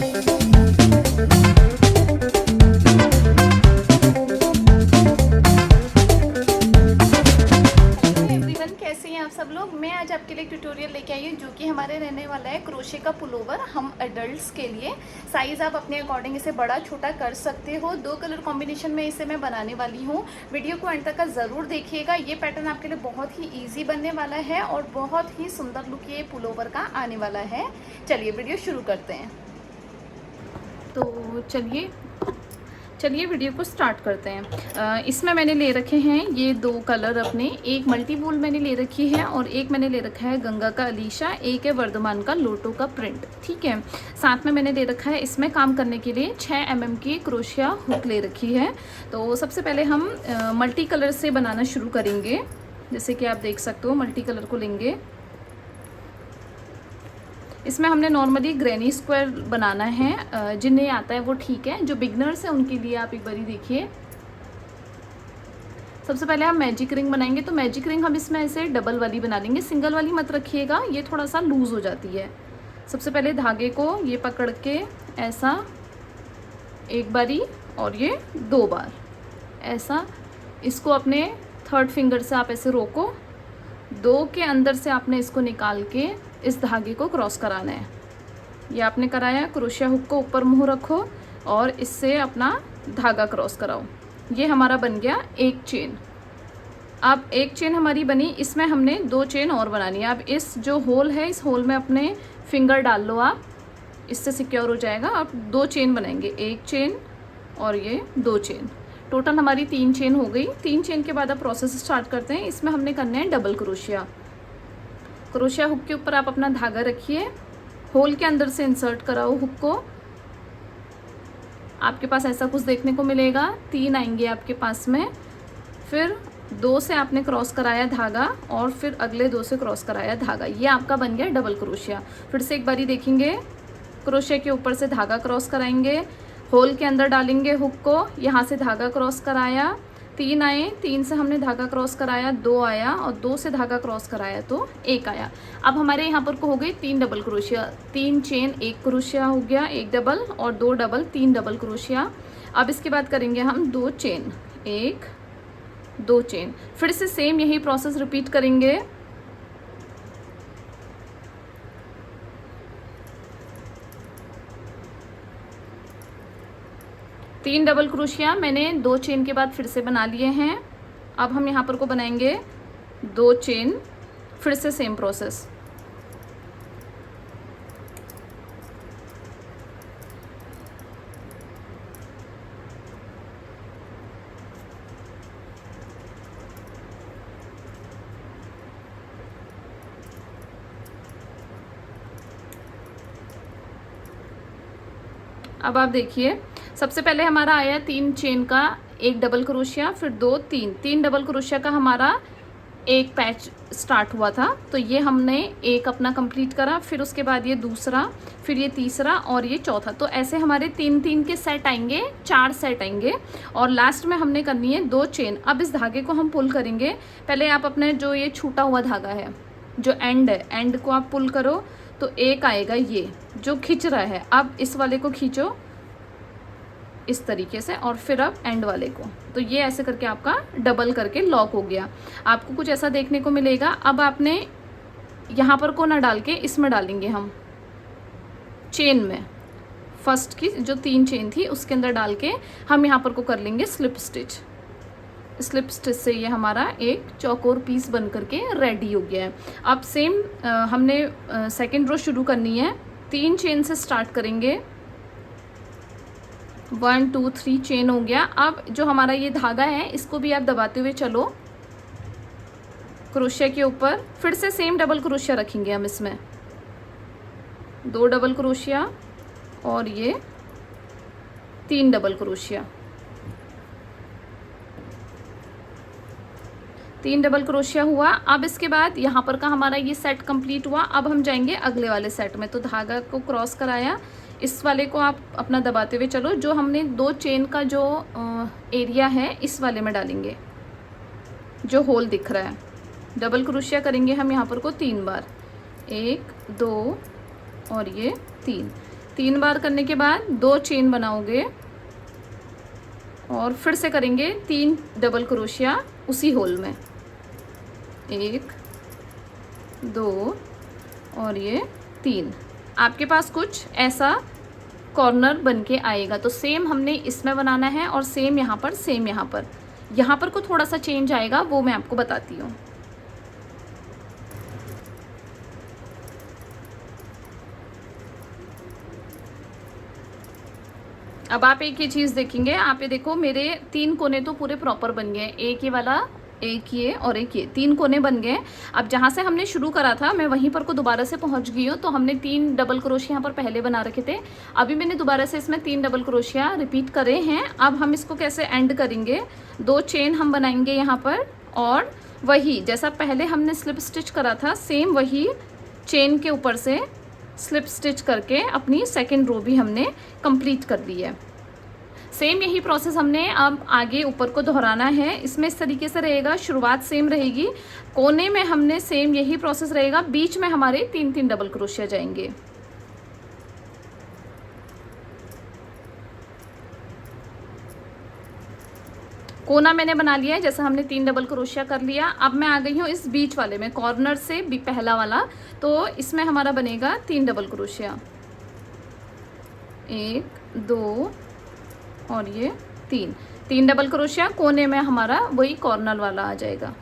कैसे हैं आप सब लोग। मैं आज आपके लिए ट्यूटोरियल लेके आई हूँ जो कि हमारे रहने वाला है क्रोशे का पुलोवर हम एडल्ट्स के लिए। साइज़ आप अपने अकॉर्डिंग इसे बड़ा छोटा कर सकते हो। 2 कलर कॉम्बिनेशन में इसे मैं बनाने वाली हूँ। वीडियो को अंत तक का ज़रूर देखिएगा। ये पैटर्न आपके लिए बहुत ही ईजी बनने वाला है और बहुत ही सुंदर लुक ये पुलोवर का आने वाला है। चलिए वीडियो शुरू करते हैं। तो चलिए वीडियो को स्टार्ट करते हैं। इसमें मैंने ले रखे हैं ये 2 कलर अपने, एक मल्टी वूल मैंने ले रखी है और एक मैंने ले रखा है गंगा का अलीशा, एक है वर्धमान का लोटो का प्रिंट। ठीक है, साथ में मैंने ले रखा है इसमें काम करने के लिए 6 mm की क्रोशिया हुक ले रखी है। तो सबसे पहले हम मल्टी कलर से बनाना शुरू करेंगे। जैसे कि आप देख सकते हो मल्टी कलर को लेंगे। इसमें हमने नॉर्मली ग्रैनी स्क्वायर बनाना है। जिन्हें आता है वो ठीक है, जो बिगनर्स हैं उनके लिए आप एक बारी देखिए। सबसे पहले हम मैजिक रिंग बनाएंगे। तो मैजिक रिंग हम इसमें ऐसे डबल वाली बना लेंगे, सिंगल वाली मत रखिएगा, ये थोड़ा सा लूज़ हो जाती है। सबसे पहले धागे को ये पकड़ के ऐसा एक बारी और ये 2 बार ऐसा, इसको अपने 3rd फिंगर से आप ऐसे रोको, 2 के अंदर से आपने इसको निकाल के इस धागे को क्रॉस कराना है। ये आपने कराया, क्रोशिया हुक को ऊपर मुंह रखो और इससे अपना धागा क्रॉस कराओ। ये हमारा बन गया एक चेन। अब एक चेन हमारी बनी, इसमें हमने 2 चेन और बनानी है। अब इस जो होल है, इस होल में अपने फिंगर डाल लो आप, इससे सिक्योर हो जाएगा। अब 2 चेन बनाएंगे, एक चेन और ये 2 चेन। टोटल हमारी 3 चेन हो गई। 3 चेन के बाद अब प्रोसेस स्टार्ट करते हैं। इसमें हमने करना है डबल क्रोशिया। क्रोशिया हुक के ऊपर आप अपना धागा रखिए, होल के अंदर से इंसर्ट कराओ हुक को। आपके पास ऐसा कुछ देखने को मिलेगा, 3 आएंगे आपके पास में। फिर 2 से आपने क्रॉस कराया धागा और फिर अगले 2 से क्रॉस कराया धागा। ये आपका बन गया डबल क्रोशिया। फिर से एक बारी देखेंगे, क्रोशिया के ऊपर से धागा क्रॉस कराएंगे, होल के अंदर डालेंगे हुक को, यहाँ से धागा क्रॉस कराया, 3 आए, 3 से हमने धागा क्रॉस कराया, 2 आया और 2 से धागा क्रॉस कराया तो 1 आया। अब हमारे यहाँ पर को हो गई 3 डबल क्रोशिया, 3 चेन 1 क्रोशिया हो गया, 1 डबल और 2 डबल, 3 डबल क्रोशिया। अब इसके बाद करेंगे हम 2 चेन, 1 2 चेन। फिर से सेम यही प्रोसेस रिपीट करेंगे। तीन डबल क्रोशिया मैंने 2 चेन के बाद फिर से बना लिए हैं। अब हम यहाँ पर को बनाएंगे 2 चेन, फिर से सेम प्रोसेस। अब आप देखिए, सबसे पहले हमारा आया 3 चेन का 1 डबल क्रोशिया, फिर 2 3 डबल क्रोशिया का हमारा एक पैच स्टार्ट हुआ था। तो ये हमने एक अपना कंप्लीट करा, फिर उसके बाद ये दूसरा, फिर ये तीसरा और ये चौथा। तो ऐसे हमारे 3 के सेट आएंगे, 4 सेट आएंगे और लास्ट में हमने करनी है 2 चेन। अब इस धागे को हम पुल करेंगे। पहले आप अपने जो ये छूटा हुआ धागा है, जो एंड है, एंड को आप पुल करो तो एक आएगा ये जो खींच रहा है। अब इस वाले को खींचो इस तरीके से और फिर अब एंड वाले को, तो ये ऐसे करके आपका डबल करके लॉक हो गया। आपको कुछ ऐसा देखने को मिलेगा। अब आपने यहाँ पर को ना डाल के इसमें डालेंगे हम चेन में, फर्स्ट की जो 3 चेन थी उसके अंदर डाल के हम यहाँ पर को कर लेंगे स्लिप स्टिच। स्लिप स्टिच से ये हमारा एक चौकोर पीस बन करके रेडी हो गया है। अब सेम हमने सेकेंड रो शुरू करनी है। 3 चेन से स्टार्ट करेंगे, 1 2 3 चेन हो गया। अब जो हमारा ये धागा है इसको भी आप दबाते हुए चलो क्रोशिया के ऊपर। फिर से सेम डबल क्रोशिया रखेंगे हम इसमें, 2 डबल क्रोशिया और ये 3 डबल क्रोशिया, 3 डबल क्रोशिया हुआ। अब इसके बाद यहाँ पर का हमारा ये सेट कंप्लीट हुआ। अब हम जाएंगे अगले वाले सेट में। तो धागा को क्रॉस कराया, इस वाले को आप अपना दबाते हुए चलो, जो हमने 2 चेन का जो एरिया है इस वाले में डालेंगे, जो होल दिख रहा है। डबल क्रोशिया करेंगे हम यहाँ पर को 3 बार, 1 2 और ये 3। 3 बार करने के बाद 2 चेन बनाओगे और फिर से करेंगे 3 डबल क्रोशिया उसी होल में, 1 2 और ये 3। आपके पास कुछ ऐसा कॉर्नर बन के आएगा। तो सेम हमने इसमें बनाना है और सेम यहाँ पर, सेम यहाँ पर को थोड़ा सा चेंज आएगा, वो मैं आपको बताती हूँ। अब आप एक ही चीज़ देखेंगे, आप ये देखो मेरे 3 कोने तो पूरे प्रॉपर बन गए, एक ये वाला, एक ये और एक ये, 3 कोने बन गए। अब जहाँ से हमने शुरू करा था मैं वहीं पर को दोबारा से पहुँच गई हूँ। तो हमने 3 डबल क्रोशिया यहाँ पर पहले बना रखे थे, अभी मैंने दोबारा से इसमें 3 डबल क्रोशिया रिपीट करे हैं। अब हम इसको कैसे एंड करेंगे, 2 चेन हम बनाएंगे यहाँ पर और वही जैसा पहले हमने स्लिप स्टिच करा था सेम वही चेन के ऊपर से स्लिप स्टिच करके अपनी सेकेंड रो भी हमने कंप्लीट कर दी है। सेम यही प्रोसेस हमने अब आगे ऊपर को दोहराना है। इसमें इस तरीके से रहेगा, शुरुआत सेम रहेगी, कोने में हमने सेम यही प्रोसेस रहेगा, बीच में हमारे 3-3 डबल क्रोशिया जाएंगे। कोना मैंने बना लिया है, जैसा हमने 3 डबल क्रोशिया कर लिया। अब मैं आ गई हूँ इस बीच वाले में, कॉर्नर से भी पहला वाला, तो इसमें हमारा बनेगा 3 डबल क्रोशिया, 1 2 और ये 3 डबल क्रोशिया। कोने में हमारा वही कॉर्नर वाला आ जाएगा।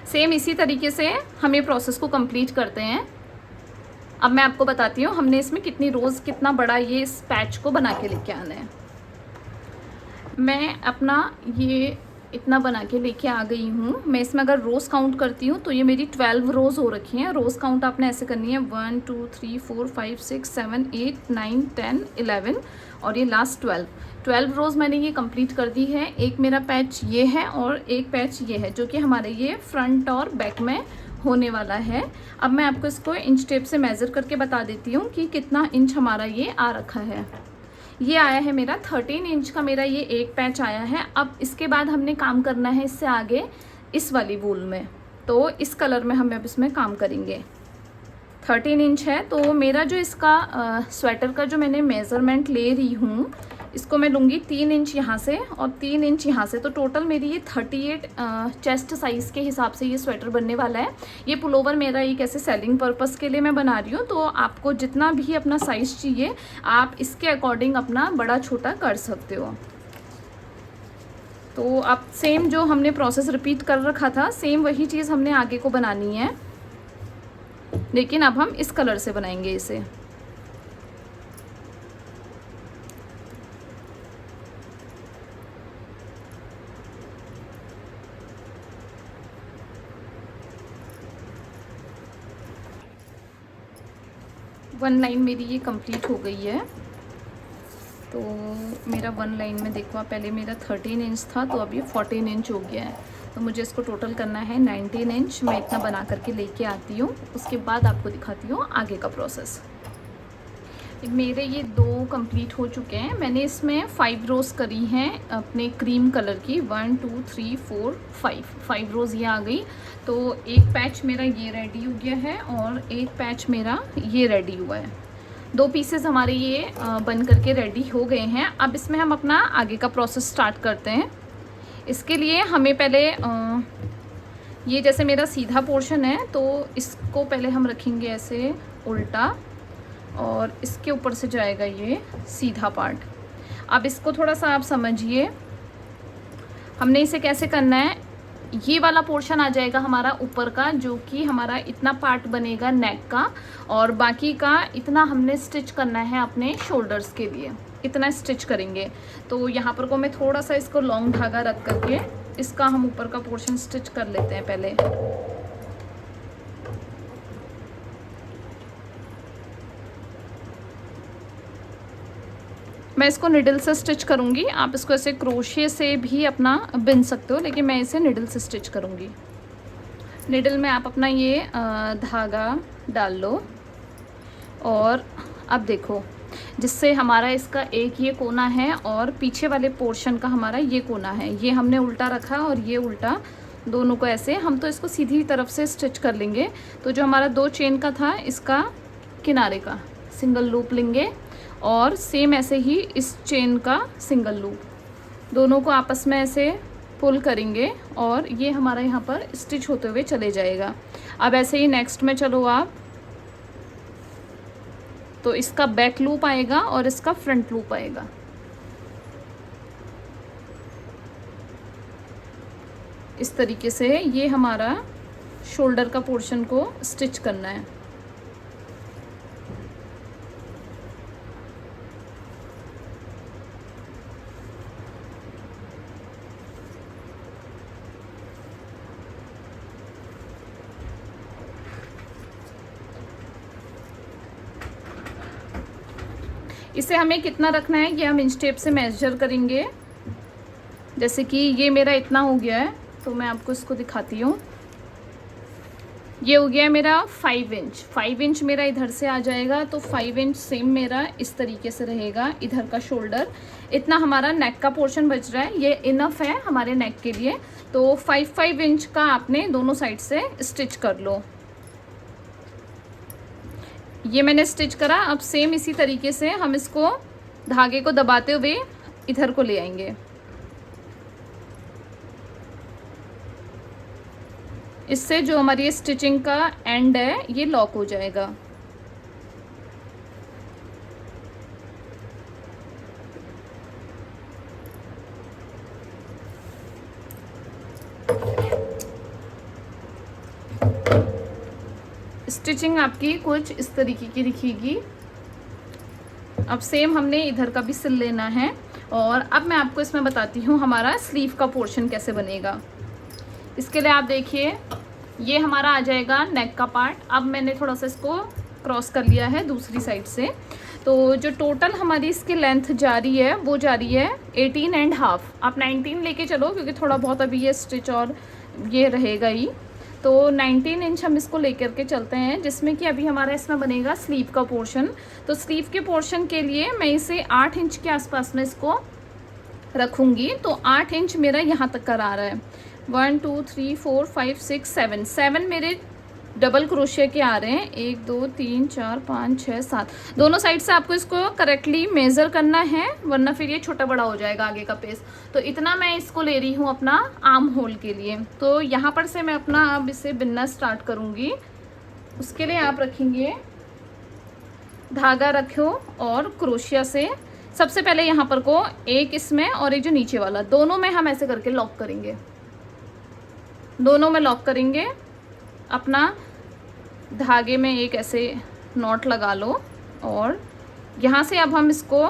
सेम इसी तरीके से हम ये प्रोसेस को कंप्लीट करते हैं। अब मैं आपको बताती हूँ हमने इसमें कितनी रोज़, कितना बड़ा ये इस पैच को बना के लेके आना है। मैं अपना ये इतना बना के लेके आ गई हूँ। मैं इसमें अगर रोज़ काउंट करती हूँ तो ये मेरी 12 रोज़ हो रखी हैं। रोज़ काउंट आपने ऐसे करनी है 1 2 3 4 5 6 7 8 9 10 11 और ये लास्ट 12 रोज़ मैंने ये कंप्लीट कर दी है। एक मेरा पैच ये है और एक पैच ये है जो कि हमारे ये फ्रंट और बैक में होने वाला है। अब मैं आपको इसको इंच टेप से मेज़र करके बता देती हूँ कि कितना इंच हमारा ये आ रखा है। ये आया है मेरा 13 इंच का, मेरा ये एक पैच आया है। अब इसके बाद हमने काम करना है इससे आगे इस वाली वूल में, तो इस कलर में हम अब इसमें काम करेंगे। 13 इंच है तो मेरा जो इसका स्वेटर का जो मैंने मेज़रमेंट ले रही हूँ, इसको मैं लूँगी 3 इंच यहाँ से और 3 इंच यहाँ से, तो टोटल मेरी ये 38 चेस्ट साइज़ के हिसाब से ये स्वेटर बनने वाला है। ये पुलोवर मेरा एक ऐसे सेलिंग पर्पस के लिए मैं बना रही हूँ, तो आपको जितना भी अपना साइज़ चाहिए आप इसके अकॉर्डिंग अपना बड़ा छोटा कर सकते हो। तो अब सेम जो हमने प्रोसेस रिपीट कर रखा था सेम वही चीज़ हमने आगे को बनानी है, लेकिन अब हम इस कलर से बनाएंगे इसे। वन लाइन मेरी ये कंप्लीट हो गई है। तो मेरा 1 लाइन में देखो, पहले मेरा 13 इंच था तो अब ये 14 इंच हो गया है। तो मुझे इसको टोटल करना है 19 इंच। मैं इतना बना करके लेके आती हूँ, उसके बाद आपको दिखाती हूँ आगे का प्रोसेस। मेरे ये 2 कंप्लीट हो चुके हैं। मैंने इसमें 5 रोज़ करी हैं अपने क्रीम कलर की, 1 2 3 4 5 रोज़ ये आ गई। तो एक पैच मेरा ये रेडी हो गया है और एक पैच मेरा ये रेडी हुआ है। 2 पीसेस हमारे ये बन करके रेडी हो गए हैं। अब इसमें हम अपना आगे का प्रोसेस स्टार्ट करते हैं। इसके लिए हमें पहले ये जैसे मेरा सीधा पोर्शन है तो इसको पहले हम रखेंगे ऐसे उल्टा और इसके ऊपर से जाएगा ये सीधा पार्ट। अब इसको थोड़ा सा आप समझिए, हमने इसे कैसे करना है। ये वाला पोर्शन आ जाएगा हमारा ऊपर का, जो कि हमारा इतना पार्ट बनेगा नेक का, और बाकी का इतना हमने स्टिच करना है अपने शोल्डर्स के लिए, इतना स्टिच करेंगे। तो यहाँ पर को मैं थोड़ा सा इसको लॉन्ग धागा रख करके इसका हम ऊपर का पोर्शन स्टिच कर लेते हैं पहले। मैं इसको निडल से स्टिच करूँगी। आप इसको ऐसे क्रोशे से भी अपना बिन सकते हो, लेकिन मैं इसे निडल से स्टिच करूँगी। निडल में आप अपना ये धागा डाल लो और अब देखो जिससे हमारा इसका एक ये कोना है और पीछे वाले पोर्शन का हमारा ये कोना है, ये हमने उल्टा रखा और ये उल्टा, दोनों को ऐसे हम तो इसको सीधी तरफ से स्टिच कर लेंगे। तो जो हमारा 2 चेन का था इसका किनारे का सिंगल लूप लेंगे और सेम ऐसे ही इस चेन का सिंगल लूप, दोनों को आपस में ऐसे पुल करेंगे और ये हमारा यहाँ पर स्टिच होते हुए चले जाएगा। अब ऐसे ही नेक्स्ट में चलो आप, तो इसका बैक लूप आएगा और इसका फ्रंट लूप आएगा। इस तरीके से ये हमारा शोल्डर का पोर्शन को स्टिच करना है। इसे हमें कितना रखना है ये हम इंच टेप से मेजर करेंगे। जैसे कि ये मेरा इतना हो गया है तो मैं आपको इसको दिखाती हूँ। ये हो गया मेरा 5 इंच, 5 इंच मेरा इधर से आ जाएगा, तो 5 इंच सेम मेरा इस तरीके से रहेगा इधर का शोल्डर। इतना हमारा नेक का पोर्शन बच रहा है, ये इनफ है हमारे नेक के लिए। तो 5 इंच का आपने दोनों साइड से स्टिच कर लो। ये मैंने स्टिच करा। अब सेम इसी तरीके से हम इसको धागे को दबाते हुए इधर को ले आएंगे। इससे जो हमारी स्टिचिंग का एंड है ये लॉक हो जाएगा। स्टिचिंग आपकी कुछ इस तरीके की दिखेगी। अब सेम हमने इधर का भी सिल लेना है। और अब मैं आपको इसमें बताती हूँ हमारा स्लीव का पोर्शन कैसे बनेगा। इसके लिए आप देखिए, ये हमारा आ जाएगा नेक का पार्ट। अब मैंने थोड़ा सा इसको क्रॉस कर लिया है दूसरी साइड से। तो जो टोटल हमारी इसकी लेंथ जा रही है वो जा रही है 18.5। आप 19 लेके चलो क्योंकि थोड़ा बहुत अभी ये स्टिच और ये रहेगा ही। तो 19 इंच हम इसको लेकर के चलते हैं, जिसमें कि अभी हमारा इसमें बनेगा स्लीव का पोर्शन। तो स्लीव के पोर्शन के लिए मैं इसे 8 इंच के आसपास में इसको रखूँगी। तो 8 इंच मेरा यहाँ तक कर आ रहा है। 1 2 3 4 5 6 7 7 मेरे डबल क्रोशिया के आ रहे हैं। 1 2 3 4 5 6 7 दोनों साइड से आपको इसको करेक्टली मेज़र करना है, वरना फिर ये छोटा बड़ा हो जाएगा आगे का पेस। तो इतना मैं इसको ले रही हूँ अपना आर्म होल के लिए। तो यहाँ पर से मैं अपना अब इसे बिनना स्टार्ट करूँगी। उसके लिए आप रखेंगे, धागा रखो और क्रोशिया से सबसे पहले यहाँ पर को एक इसमें और एक जो नीचे वाला, दोनों में हम ऐसे करके लॉक करेंगे। दोनों में लॉक करेंगे। अपना धागे में एक ऐसे नॉट लगा लो और यहाँ से अब हम इसको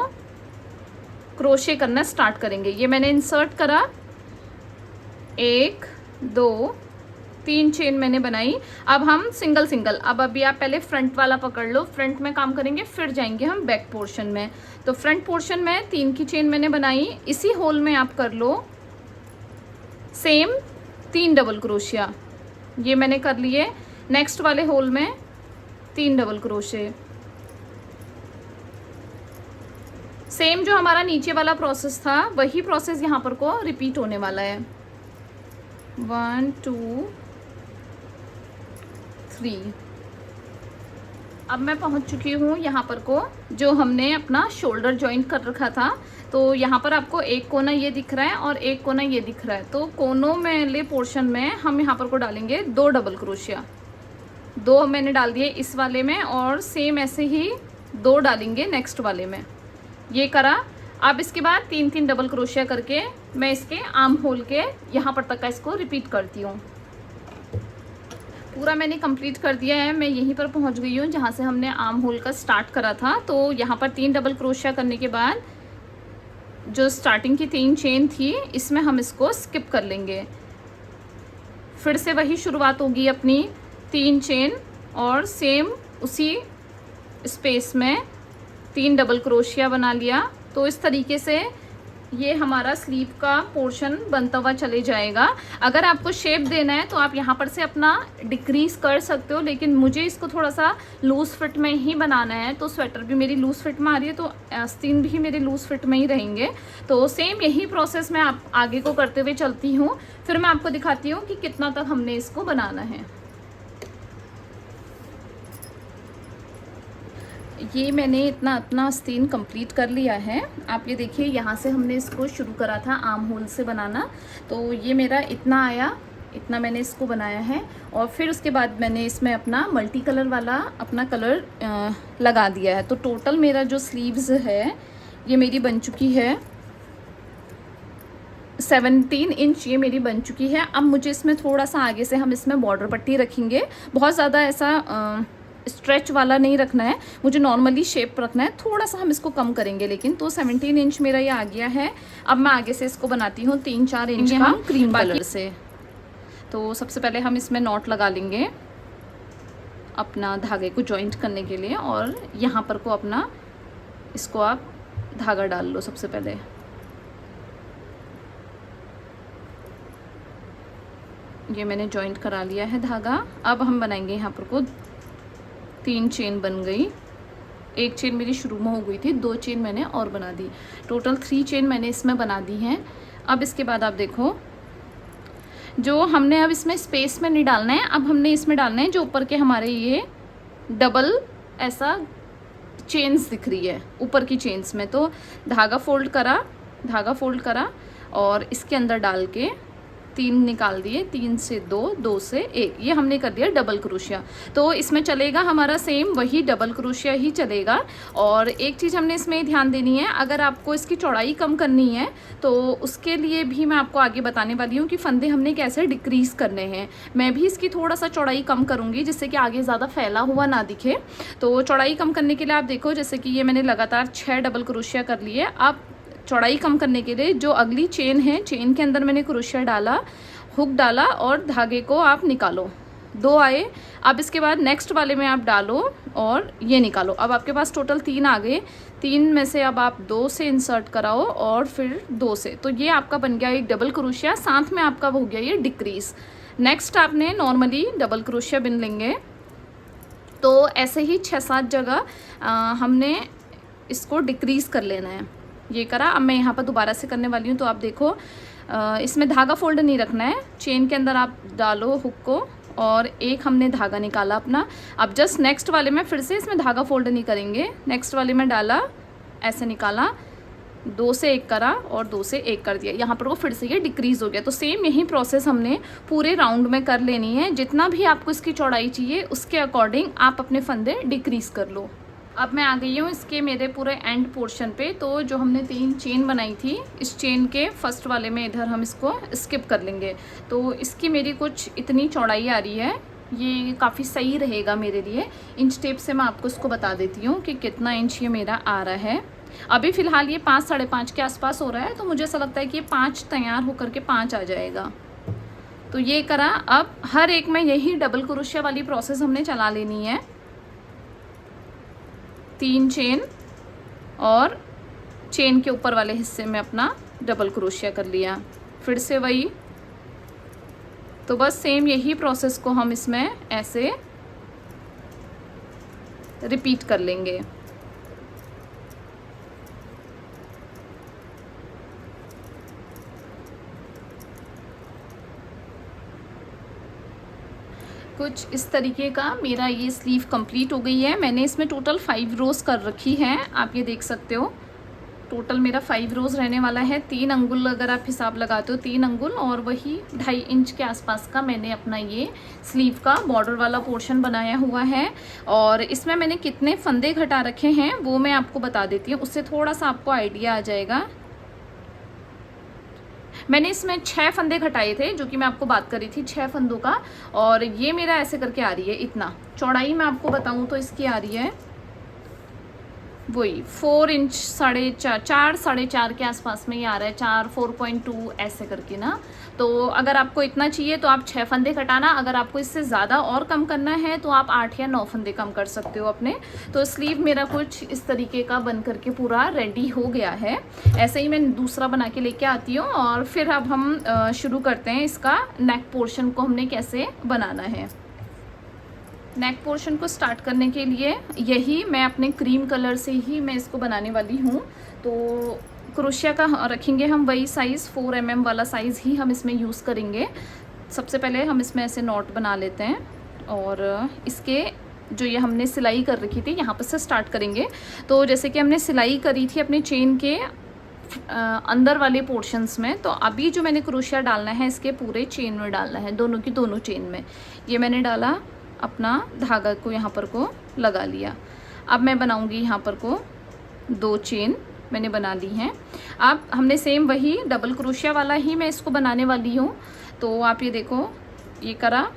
क्रोशे करना स्टार्ट करेंगे। ये मैंने इंसर्ट करा, 1 2 3 चेन मैंने बनाई। अब हम सिंगल सिंगल, अब अभी आप पहले फ्रंट वाला पकड़ लो, फ्रंट में काम करेंगे, फिर जाएंगे हम बैक पोर्शन में। तो फ्रंट पोर्शन में 3 की चेन मैंने बनाई, इसी होल में आप कर लो सेम 3 डबल क्रोशिया, ये मैंने कर लिए। नेक्स्ट वाले होल में 3 डबल क्रोशे। सेम जो हमारा नीचे वाला प्रोसेस था वही प्रोसेस यहाँ पर को रिपीट होने वाला है। 1 2 3। अब मैं पहुँच चुकी हूँ यहाँ पर को जो हमने अपना शोल्डर जॉइंट कर रखा था। तो यहाँ पर आपको एक कोना ये दिख रहा है और एक कोना ये दिख रहा है। तो कोनों में पोर्शन में हम यहाँ पर को डालेंगे 2 डबल क्रोशिया। 2 मैंने डाल दिए इस वाले में और सेम ऐसे ही 2 डालेंगे नेक्स्ट वाले में। ये करा। अब इसके बाद 3 डबल क्रोशिया करके मैं इसके आर्म होल के यहाँ पर तक का इसको रिपीट करती हूँ। पूरा मैंने कंप्लीट कर दिया है। मैं यहीं पर पहुँच गई हूँ जहाँ से हमने आर्म होल का स्टार्ट करा था। तो यहाँ पर 3 डबल क्रोशिया करने के बाद जो स्टार्टिंग की 3 चेन थी इसमें हम इसको स्किप कर लेंगे। फिर से वही शुरुआत होगी अपनी 3 चेन और सेम उसी स्पेस में 3 डबल क्रोशिया बना लिया। तो इस तरीके से ये हमारा स्लीव का पोर्शन बनता हुआ चले जाएगा। अगर आपको शेप देना है तो आप यहाँ पर से अपना डिक्रीज कर सकते हो, लेकिन मुझे इसको थोड़ा सा लूज़ फिट में ही बनाना है। तो स्वेटर भी मेरी लूज़ फिट में आ रही है, तो आस्तीन भी मेरे लूज़ फिट में ही रहेंगे। तो सेम यही प्रोसेस मैं आप आगे को करते हुए चलती हूँ, फिर मैं आपको दिखाती हूँ कि कितना तक हमने इसको बनाना है। ये मैंने इतना अपना आस्तीन कंप्लीट कर लिया है। आप ये देखिए, यहाँ से हमने इसको शुरू करा था आर्म होल से बनाना, तो ये मेरा इतना आया, इतना मैंने इसको बनाया है। और फिर उसके बाद मैंने इसमें अपना मल्टी कलर वाला अपना कलर लगा दिया है। तो टोटल मेरा जो स्लीव्स है ये मेरी बन चुकी है 17 इंच, ये मेरी बन चुकी है। अब मुझे इसमें थोड़ा सा आगे से हम इसमें बॉर्डर पट्टी रखेंगे, बहुत ज़्यादा ऐसा स्ट्रेच वाला नहीं रखना है, मुझे नॉर्मली शेप रखना है। थोड़ा सा हम इसको कम करेंगे लेकिन। तो 17 इंच मेरा ये आ गया है। अब मैं आगे से इसको बनाती हूँ 3-4 इंच का क्रीम कलर से। तो सबसे पहले हम इसमें नॉट लगा लेंगे अपना धागे को जॉइंट करने के लिए, और यहाँ पर को अपना इसको आप धागा डाल लो। सबसे पहले ये मैंने जॉइंट करा लिया है धागा। अब हम बनाएंगे यहाँ पर को 3 चेन बन गई। 1 चेन मेरी शुरू में हो गई थी, 2 चेन मैंने और बना दी, टोटल 3 चेन मैंने इसमें बना दी हैं। अब इसके बाद आप देखो, जो हमने अब इसमें स्पेस में नहीं डालना है, अब हमने इसमें डालना है जो ऊपर के हमारे ये डबल ऐसा चेन्स दिख रही है ऊपर की चेन्स में। तो धागा फोल्ड करा और इसके अंदर डाल के 3 निकाल दिए, 3 से 2, 2 से 1, ये हमने कर दिया डबल क्रोशिया। तो इसमें चलेगा हमारा सेम वही डबल क्रोशिया ही चलेगा। और एक चीज़ हमने इसमें ध्यान देनी है, अगर आपको इसकी चौड़ाई कम करनी है तो उसके लिए भी मैं आपको आगे बताने वाली हूँ कि फंदे हमने कैसे डिक्रीज़ करने हैं। मैं भी इसकी थोड़ा सा चौड़ाई कम करूँगी जिससे कि आगे ज़्यादा फैला हुआ ना दिखे। तो चौड़ाई कम करने के लिए आप देखो, जैसे कि ये मैंने लगातार 6 डबल क्रोशिया कर लिए। अब चौड़ाई कम करने के लिए जो अगली चेन है, चेन के अंदर मैंने क्रोशिया डाला, हुक डाला और धागे को आप निकालो, 2 आए। अब इसके बाद नेक्स्ट वाले में आप डालो और ये निकालो। अब आपके पास टोटल 3 आ गए। 3 में से अब आप 2 से इंसर्ट कराओ और फिर 2 से, तो ये आपका बन गया एक डबल क्रोशिया, साथ में आपका हो गया ये डिक्रीज। नेक्स्ट आपने नॉर्मली डबल क्रोशिया बिन लेंगे। तो ऐसे ही 6-7 जगह हमने इसको डिक्रीज कर लेना है। ये करा। अब मैं यहाँ पर दोबारा से करने वाली हूँ। तो आप देखो, इसमें धागा फोल्ड नहीं रखना है, चेन के अंदर आप डालो हुक को और एक हमने धागा निकाला अपना। अब जस्ट नेक्स्ट वाले में फिर से इसमें धागा फोल्ड नहीं करेंगे, नेक्स्ट वाले में डाला, ऐसे निकाला, 2 से 1 करा और 2 से 1 कर दिया। यहाँ पर वो फिर से ये डिक्रीज़ हो गया। तो सेम यही प्रोसेस हमने पूरे राउंड में कर लेनी है। जितना भी आपको इसकी चौड़ाई चाहिए उसके अकॉर्डिंग आप अपने फंदे डिक्रीज़ कर लो। अब मैं आ गई हूँ इसके मेरे पूरे एंड पोर्शन पे। तो जो हमने 3 चेन बनाई थी, इस चेन के फर्स्ट वाले में इधर हम इसको स्किप कर लेंगे। तो इसकी मेरी कुछ इतनी चौड़ाई आ रही है, ये काफ़ी सही रहेगा मेरे लिए। इंच टेप से मैं आपको इसको बता देती हूँ कि कितना इंच ये मेरा आ रहा है। अभी फ़िलहाल ये 5-5.5 के आसपास हो रहा है, तो मुझे ऐसा लगता है कि ये 5 तैयार होकर के 5 आ जाएगा। तो ये करा। अब हर एक में यही डबल क्रोशिया वाली प्रोसेस हमने चला लेनी है। 3 चेन और चेन के ऊपर वाले हिस्से में अपना डबल क्रोशिया कर लिया, फिर से वही। तो बस सेम यही प्रोसेस को हम इसमें ऐसे रिपीट कर लेंगे। कुछ इस तरीके का मेरा ये स्लीव कंप्लीट हो गई है। मैंने इसमें टोटल 5 रोज़ कर रखी हैं, आप ये देख सकते हो। टोटल मेरा 5 रोज़ रहने वाला है। 3 अंगुल अगर आप हिसाब लगाते हो, 3 अंगुल और वही 2.5 इंच के आसपास का मैंने अपना ये स्लीव का बॉर्डर वाला पोर्शन बनाया हुआ है। और इसमें मैंने कितने फंदे घटा रखे हैं वो मैं आपको बता देती हूँ, उससे थोड़ा सा आपको आइडिया आ जाएगा। मैंने इसमें 6 फंदे घटाए थे, जो कि मैं आपको बात कर रही थी 6 फंदों का। और ये मेरा ऐसे करके आ रही है इतना। चौड़ाई मैं आपको बताऊं तो इसकी आ रही है वही 4 इंच, 4.5 के आसपास में ही आ रहा है, 4.2 ऐसे करके ना। तो अगर आपको इतना चाहिए तो आप 6 फंदे कटाना, अगर आपको इससे ज़्यादा और कम करना है तो आप 8 या 9 फंदे कम कर सकते हो अपने। तो स्लीव मेरा कुछ इस तरीके का बन करके पूरा रेडी हो गया है। ऐसे ही मैं दूसरा बना के लेके आती हूँ और फिर अब हम शुरू करते हैं इसका नेक पोर्शन को हमने कैसे बनाना है। नेक पोर्शन को स्टार्ट करने के लिए यही मैं अपने क्रीम कलर से ही मैं इसको बनाने वाली हूँ। तो क्रोशिया का रखेंगे हम वही साइज़ 4 mm वाला साइज़ ही हम इसमें यूज़ करेंगे। सबसे पहले हम इसमें ऐसे नॉट बना लेते हैं और इसके जो ये हमने सिलाई कर रखी थी यहाँ पर से स्टार्ट करेंगे। तो जैसे कि हमने सिलाई करी थी अपने चेन के अंदर वाले पोर्शंस में, तो अभी जो मैंने क्रोशिया डालना है इसके पूरे चेन में डालना है, दोनों की दोनों चेन में। ये मैंने डाला, अपना धागा को यहाँ पर को लगा लिया। अब मैं बनाऊंगी यहाँ पर को 2 चेन मैंने बना ली हैं। अब हमने सेम वही डबल क्रोशिया वाला ही मैं इसको बनाने वाली हूँ। तो आप ये देखो, ये करा,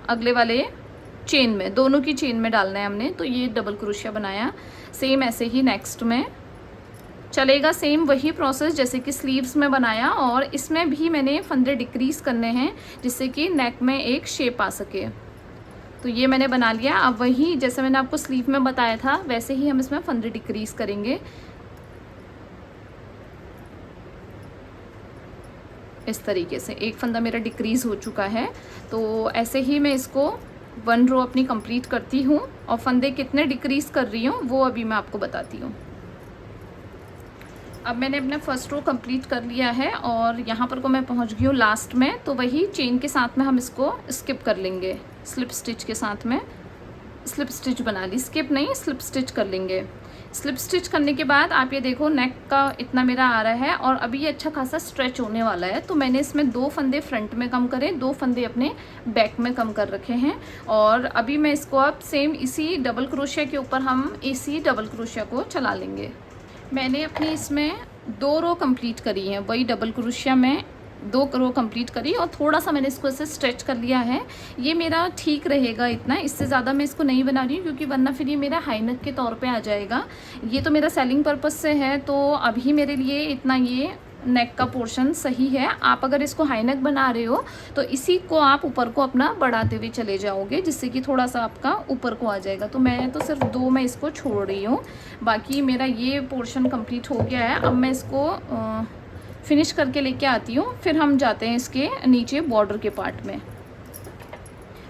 अगले वाले चेन में, दोनों की चेन में डालना है हमने। तो ये डबल क्रोशिया बनाया। सेम ऐसे ही नेक्स्ट में चलेगा, सेम वही प्रोसेस जैसे कि स्लीव्स में बनाया, और इसमें भी मैंने फंदे डिक्रीज़ करने हैं जिससे कि नेक में एक शेप आ सके। तो ये मैंने बना लिया। अब वही जैसे मैंने आपको स्लीव में बताया था वैसे ही हम इसमें फंदे डिक्रीज़ करेंगे इस तरीके से। एक फंदा मेरा डिक्रीज़ हो चुका है। तो ऐसे ही मैं इसको 1 रो अपनी कंप्लीट करती हूँ, और फंदे कितने डिक्रीज़ कर रही हूँ वो अभी मैं आपको बताती हूँ। अब मैंने अपना फर्स्ट रो कंप्लीट कर लिया है और यहाँ पर को मैं पहुँच गई हूँ लास्ट में। तो वही चेन के साथ में हम इसको स्किप कर लेंगे, स्लिप स्टिच के साथ में स्लिप स्टिच बना ली, स्किप नहीं स्लिप स्टिच कर लेंगे। स्लिप स्टिच करने के बाद आप ये देखो नेक का इतना मेरा आ रहा है, और अभी ये अच्छा खासा स्ट्रेच होने वाला है। तो मैंने इसमें 2 फंदे फ्रंट में कम करे, 2 फंदे अपने बैक में कम कर रखे हैं। और अभी मैं इसको अब सेम इसी डबल क्रोशिया के ऊपर हम इसी डबल क्रोशिया को चला लेंगे। मैंने अपनी इसमें 2 रो कंप्लीट करी हैं, वही डबल क्रोशिया में 2 रो कंप्लीट करी, और थोड़ा सा मैंने इसको ऐसे स्ट्रेच कर लिया है। ये मेरा ठीक रहेगा इतना, इससे ज़्यादा मैं इसको नहीं बना रही हूँ क्योंकि वरना फिर ये मेरा हाई नेक के तौर पे आ जाएगा। ये तो मेरा सेलिंग पर्पस से है, तो अभी मेरे लिए इतना ये नेक का पोर्शन सही है। आप अगर इसको हाई नेक बना रहे हो तो इसी को आप ऊपर को अपना बढ़ाते हुए चले जाओगे जिससे कि थोड़ा सा आपका ऊपर को आ जाएगा। तो मैं तो सिर्फ 2 में इसको छोड़ रही हूँ, बाकी मेरा ये पोर्शन कंप्लीट हो गया है। अब मैं इसको फिनिश करके लेके आती हूँ, फिर हम जाते हैं इसके नीचे बॉर्डर के पार्ट में।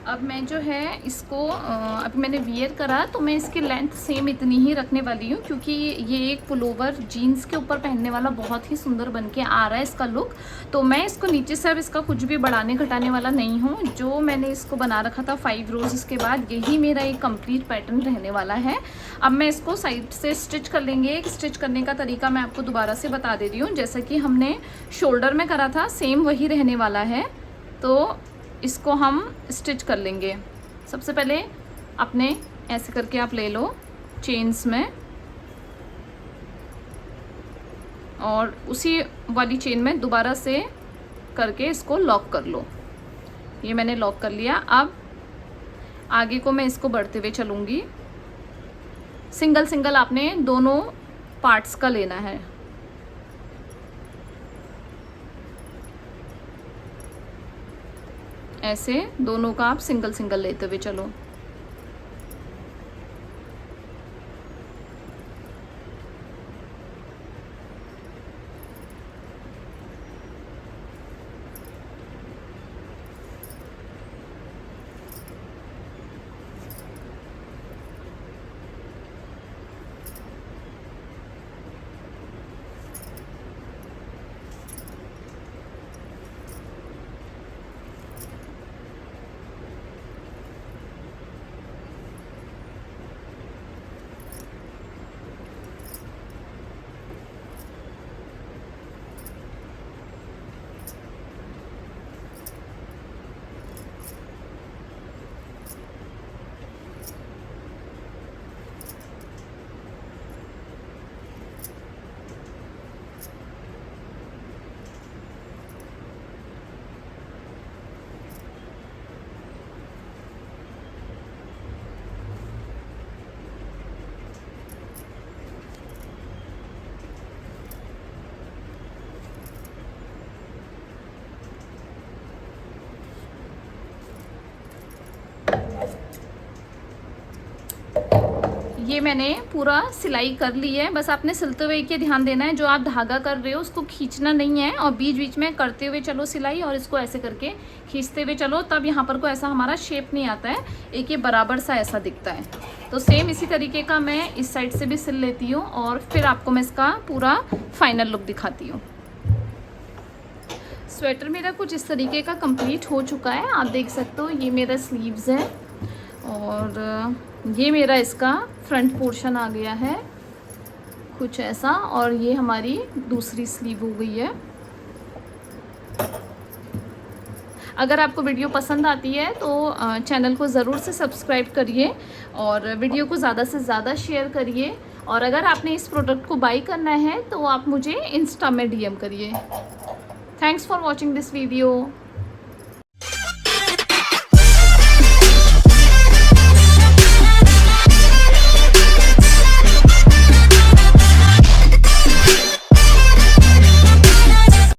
अब मैं जो है इसको अभी मैंने वियर करा, तो मैं इसकी लेंथ सेम इतनी ही रखने वाली हूँ क्योंकि ये एक पुलोवर जीन्स के ऊपर पहनने वाला बहुत ही सुंदर बन के आ रहा है इसका लुक। तो मैं इसको नीचे से अब इसका कुछ भी बढ़ाने घटाने वाला नहीं हूँ। जो मैंने इसको बना रखा था 5 रोज़ के बाद, यही मेरा एक कंप्लीट पैटर्न रहने वाला है। अब मैं इसको साइड से स्टिच कर लेंगे। स्टिच करने का तरीका मैं आपको दोबारा से बता दे रही हूँ, जैसा कि हमने शोल्डर में करा था सेम वही रहने वाला है। तो इसको हम स्टिच कर लेंगे। सबसे पहले अपने ऐसे करके आप ले लो चेन्स में, और उसी वाली चेन में दोबारा से करके इसको लॉक कर लो। ये मैंने लॉक कर लिया। अब आगे को मैं इसको बढ़ते हुए चलूँगी। सिंगल सिंगल आपने दोनों पार्ट्स का लेना है। ऐसे दोनों का आप सिंगल सिंगल लेते हुए चलो। ये मैंने पूरा सिलाई कर ली है। बस आपने सिलते हुए ये ध्यान देना है, जो आप धागा कर रहे हो उसको खींचना नहीं है, और बीच बीच में करते हुए चलो सिलाई, और इसको ऐसे करके खींचते हुए चलो, तब यहाँ पर को ऐसा हमारा शेप नहीं आता है, एक ये बराबर सा ऐसा दिखता है। तो सेम इसी तरीके का मैं इस साइड से भी सिल लेती हूँ, और फिर आपको मैं इसका पूरा फाइनल लुक दिखाती हूँ। स्वेटर मेरा कुछ इस तरीके का कंप्लीट हो चुका है, आप देख सकते हो। ये मेरा स्लीव्स है, और ये मेरा इसका फ्रंट पोर्शन आ गया है कुछ ऐसा, और ये हमारी दूसरी स्लीव हो गई है। अगर आपको वीडियो पसंद आती है तो चैनल को ज़रूर से सब्सक्राइब करिए, और वीडियो को ज़्यादा से ज़्यादा शेयर करिए। और अगर आपने इस प्रोडक्ट को बाई करना है तो आप मुझे इंस्टा में DM करिए। Thanks for watching this video.